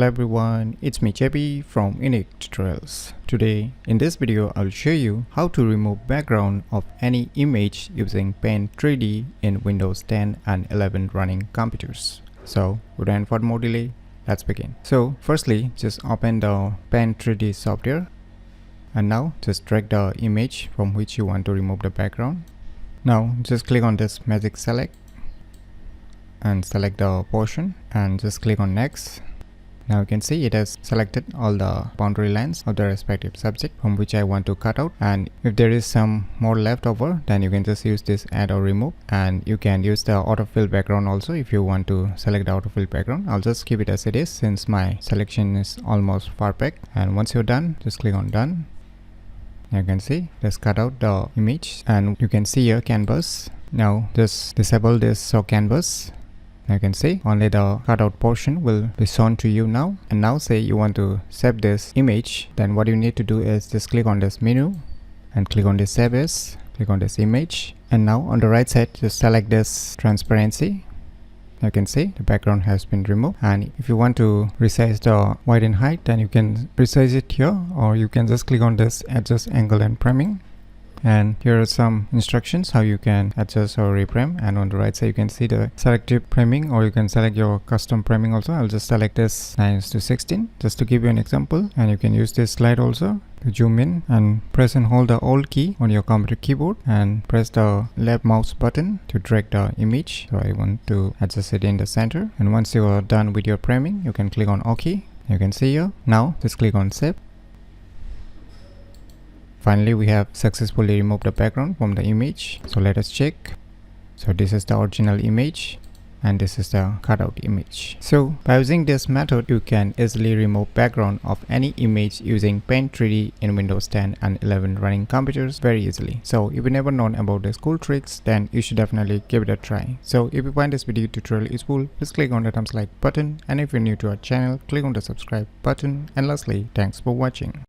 Hello everyone, it's me JP from UniqueTutorials. Today in this video I'll show you how to remove background of any image using Paint 3D in Windows 10 and 11 running computers. So without further more delay, let's begin. So firstly, just open the Paint 3D software and now just drag the image from which you want to remove the background. Now just click on this magic select and select the portion and just click on next. Now you can see it has selected all the boundary lines of the respective subject from which I want to cut out, and if there is some more left over, then you can just use this add or remove, and you can use the autofill background also if you want to select the autofill background. I'll just keep it as it is since my selection is almost perfect, and once you're done, just click on done. Now you can see just cut out the image and you can see your canvas. Now just disable this show canvas. You can see only the cutout portion will be shown to you now. And now say you want to save this image, then what you need to do is just click on this menu and click on this save as, click on this image, and now on the right side just select this transparency. You can see the background has been removed, and if you want to resize the width and height, then you can resize it here, or you can just click on this adjust angle and priming. And here are some instructions how you can adjust or reframe, and on the right side you can see the selective priming, or you can select your custom priming also. I'll just select this 9:16 just to give you an example, and you can use this slide also to zoom in and press and hold the Alt key on your computer keyboard and press the left mouse button to drag the image. So I want to adjust it in the center, and once you are done with your priming you can click on OK. You can see here. Now just click on save. Finally, we have successfully removed the background from the image. So let us check. So this is the original image and this is the cutout image. So by using this method, you can easily remove background of any image using Paint 3D in Windows 10 and 11 running computers very easily. So if you never known about these cool tricks, then you should definitely give it a try. So if you find this video tutorial useful, please click on the thumbs like button, and if you're new to our channel, click on the subscribe button, and lastly, thanks for watching.